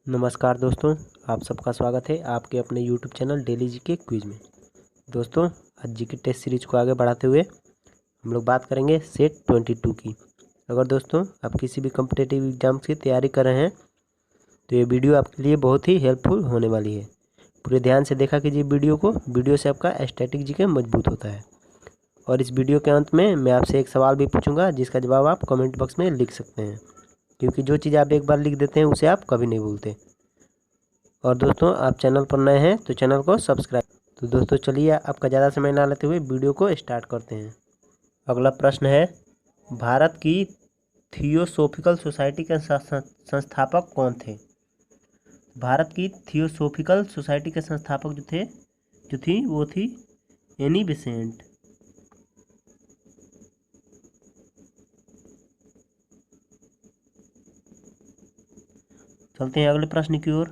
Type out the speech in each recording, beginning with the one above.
नमस्कार दोस्तों, आप सबका स्वागत है आपके अपने YouTube channel daily GK quiz में। दोस्तों, आज जीके टेस्ट सीरीज को आगे बढ़ाते हुए हम लोग बात करेंगे सेट 22 की। अगर दोस्तों आप किसी भी कॉम्पिटिटिव एग्जाम की तैयारी कर रहे हैं तो ये वीडियो आपके लिए बहुत ही हेल्पफुल होने वाली है। पूरे ध्यान से देखा कीजिए वीडियो से आपका स्टैटिक जीके मजबूत होता है। और इस वीडियो के अंत में मैं आपसे एक सवाल भी पूछूंगा जिसका जवाब आप कमेंट बॉक्स में लिख सकते हैं, क्योंकि जो चीज़ आप एक बार लिख देते हैं उसे आप कभी नहीं भूलते। और दोस्तों, आप चैनल पर नए हैं तो चैनल को सब्सक्राइब। तो दोस्तों चलिए आपका ज़्यादा समय ना लेते हुए वीडियो को स्टार्ट करते हैं। अगला प्रश्न है, भारत की थियोसॉफिकल सोसाइटी के संस्थापक कौन थे? भारत की थियोसॉफिकल सोसाइटी के संस्थापक जो थी वो थी एनी बेसेंट। चलते हैं अगले प्रश्न की ओर।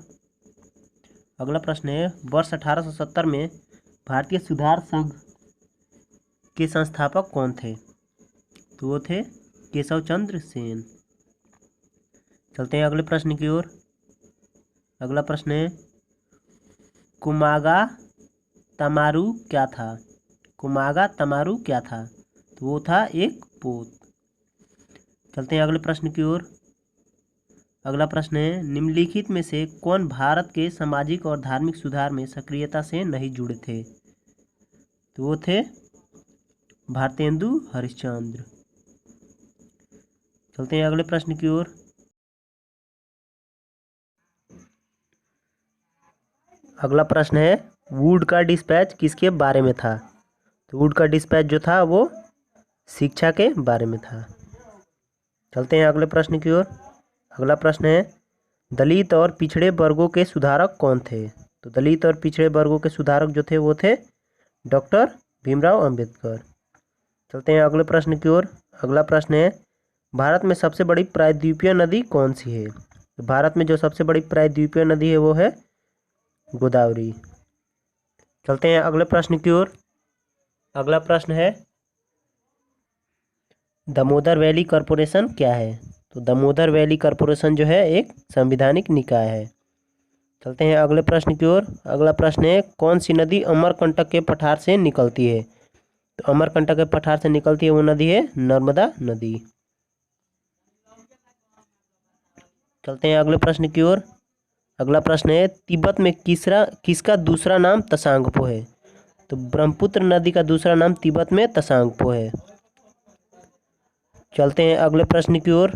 अगला प्रश्न है, वर्ष 1870 में भारतीय सुधार संघ के संस्थापक कौन थे? तो वो थे केशव चंद्र सेन। चलते हैं अगले प्रश्न की ओर। अगला प्रश्न है, कुमागा तमारू क्या था? कुमागा तमारू क्या था? तो वो था एक पोत। चलते हैं अगले प्रश्न की ओर। अगला प्रश्न है, निम्नलिखित में से कौन भारत के सामाजिक और धार्मिक सुधार में सक्रियता से नहीं जुड़े थे? तो वो थे भारतेंदु हरिश्चंद्र। चलते हैं अगले प्रश्न की ओर। अगला प्रश्न है, वुड का डिस्पैच किसके बारे में था? तो वुड का डिस्पैच जो था वो शिक्षा के बारे में था। चलते हैं अगले प्रश्न की ओर। अगला प्रश्न है, दलित और पिछड़े वर्गों के सुधारक कौन थे? तो दलित और पिछड़े वर्गों के सुधारक जो थे वो थे डॉक्टर भीमराव अंबेडकर। चलते हैं अगले प्रश्न की ओर। अगला प्रश्न है, भारत में सबसे बड़ी प्रायद्वीपीय नदी कौन सी है? तो भारत में जो सबसे बड़ी प्रायद्वीपीय नदी है वो है गोदावरी। चलते हैं अगले प्रश्न की ओर। अगला प्रश्न है, दामोदर वैली कॉरपोरेशन क्या है? तो दामोदर वैली कॉरपोरेशन जो है एक संवैधानिक निकाय है। चलते हैं अगले प्रश्न की ओर। अगला प्रश्न है, कौन सी नदी अमरकंटक के पठार से निकलती है? तो अमरकंटक के पठार से निकलती है वो नदी है नर्मदा नदी। चलते हैं अगले प्रश्न की ओर। अगला प्रश्न है, तिब्बत में किसका दूसरा नाम तसांगपो है? तो ब्रह्मपुत्र नदी का दूसरा नाम तिब्बत में तसांगपो है। चलते हैं अगले प्रश्न की ओर।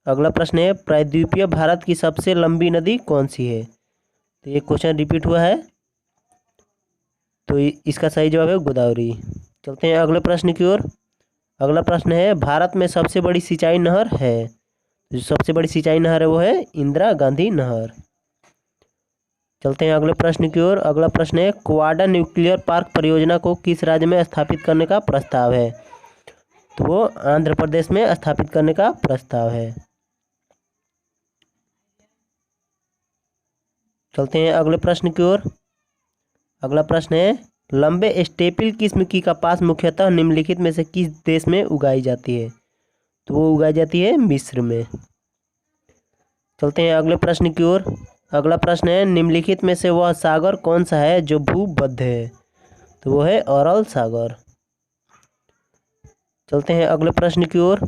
अगला प्रश्न है, प्रायद्वीपीय भारत की सबसे लंबी नदी कौन सी है? तो ये क्वेश्चन रिपीट हुआ है, तो इसका सही जवाब है गोदावरी। चलते हैं अगले प्रश्न की ओर। अगला प्रश्न है, भारत में सबसे बड़ी सिंचाई नहर है? जो सबसे बड़ी सिंचाई नहर है वो है इंदिरा गांधी नहर। चलते हैं अगले प्रश्न की ओर। अगला प्रश्न है, क्वाडा न्यूक्लियर पार्क परियोजना को किस राज्य में स्थापित करने का प्रस्ताव है? तो वो आंध्र प्रदेश में स्थापित करने का प्रस्ताव है। चलते हैं अगले प्रश्न की ओर। अगला प्रश्न है, लंबे स्टेपिल किस्म की कपास मुख्यतः निम्नलिखित में से किस देश में उगाई जाती है? तो वो उगाई जाती है मिस्र में। चलते हैं अगले प्रश्न की ओर। अगला प्रश्न है, निम्नलिखित में से वह सागर कौन सा है जो भूमध्य है? तो वो है अरल सागर। चलते हैं अगले प्रश्न की ओर।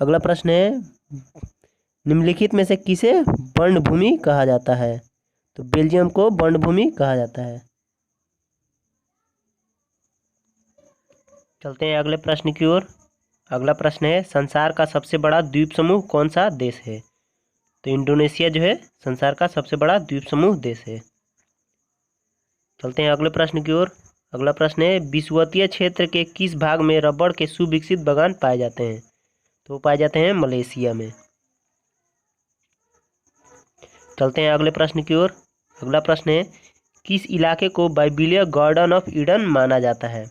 अगला प्रश्न है, निम्नलिखित में से किसे वर्णभूमि कहा जाता है? तो बेल्जियम को वर्णभूमि कहा जाता है। चलते हैं अगले प्रश्न की ओर। अगला प्रश्न है, संसार का सबसे बड़ा द्वीप समूह कौन सा देश है? तो इंडोनेशिया जो है संसार का सबसे बड़ा द्वीप समूह देश है। चलते हैं अगले प्रश्न की ओर। अगला प्रश्न है, विषुवतीय क्षेत्र के किस भाग में रबड़ के सुविकसित बागान पाए जाते हैं? तो वो पाए जाते हैं मलेशिया में। चलते हैं अगले प्रश्न की ओर। अगला प्रश्न है, किस इलाके को बाइबिलीय गार्डन ऑफ ईडन माना जाता है?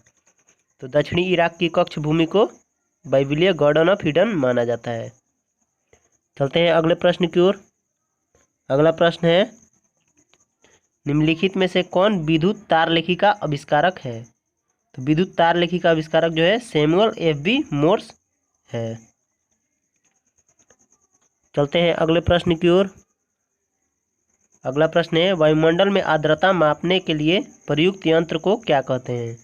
तो दक्षिणी इराक की कक्ष भूमि को बाइबिलीय गार्डन ऑफ ईडन माना जाता है। चलते हैं अगले प्रश्न की ओर। अगला प्रश्न है, निम्नलिखित में से कौन विद्युत तारलेखी का आविष्कारक है? तो विद्युत तारलेखी का आविष्कारक जो है सैमुअल एफ.बी. मोर्स है। चलते हैं अगले प्रश्न की ओर। अगला प्रश्न है, वायुमंडल में आर्द्रता मापने के लिए प्रयुक्त यंत्र को क्या कहते हैं?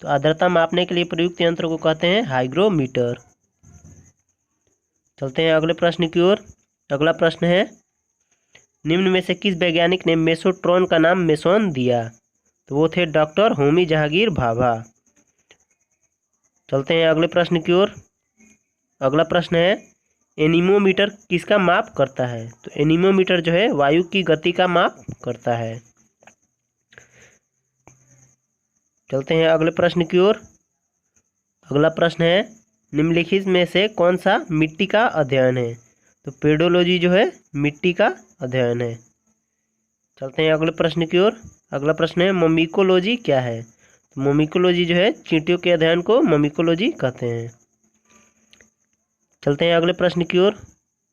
तो आर्द्रता मापने के लिए प्रयुक्त यंत्र को कहते हैं हाइग्रोमीटर। चलते हैं अगले प्रश्न की ओर। अगला प्रश्न है, निम्न में से किस वैज्ञानिक ने मेसोट्रॉन का नाम मेसोन दिया? तो वो थे डॉक्टर होमी जहांगीर भाभा। चलते हैं अगले प्रश्न की ओर। अगला प्रश्न है, एनीमोमीटर किसका माप करता है? तो एनीमोमीटर जो है वायु की गति का माप करता है। चलते हैं अगले प्रश्न की ओर। अगला प्रश्न है, निम्नलिखित में से कौन सा मिट्टी का अध्ययन है? तो पेडोलॉजी जो है मिट्टी का अध्ययन है। चलते हैं अगले प्रश्न की ओर। अगला प्रश्न है, ममिकोलॉजी क्या है? तो ममिकोलॉजी जो है चींटियों के अध्ययन को ममिकोलॉजी कहते हैं। चलते हैं अगले प्रश्न की ओर।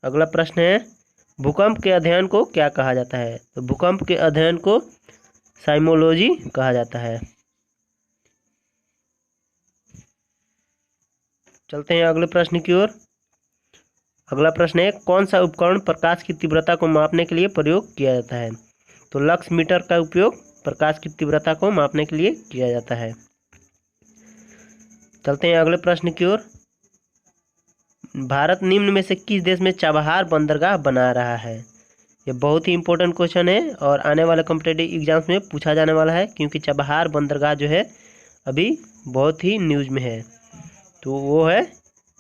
अगला प्रश्न है, भूकंप के अध्ययन को क्या कहा जाता है? तो भूकंप के अध्ययन को साइमोलॉजी कहा जाता है। चलते हैं अगले प्रश्न की ओर। अगला प्रश्न है, कौन सा उपकरण प्रकाश की तीव्रता को मापने के लिए प्रयोग किया जाता है? तो लक्स मीटर का उपयोग प्रकाश की तीव्रता को मापने के लिए किया जाता है। चलते हैं अगले प्रश्न की ओर। भारत निम्न में से किस देश में चाबहार बंदरगाह बना रहा है? ये बहुत ही इंपॉर्टेंट क्वेश्चन है और आने वाले कॉम्पिटिटिव एग्जाम्स में पूछा जाने वाला है, क्योंकि चाबहार बंदरगाह जो है अभी बहुत ही न्यूज़ में है। तो वो है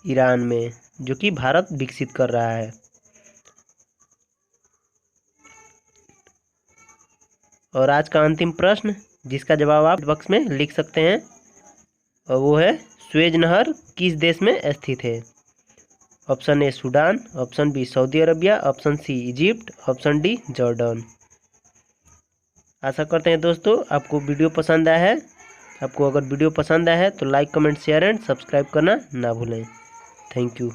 ईरान में, जो कि भारत विकसित कर रहा है। और आज का अंतिम प्रश्न, जिसका जवाब आप बॉक्स में लिख सकते हैं, और वो है, स्वेज नहर किस देश में स्थित है? Option A Sudan, option B Saudi Arabia, option C Egypt, option D Jordan. आशा करते हैं दोस्तों आपको वीडियो पसंद आया है। आपको अगर वीडियो पसंद आया है तो like, comment, share and subscribe करना ना भूलें। Thank you.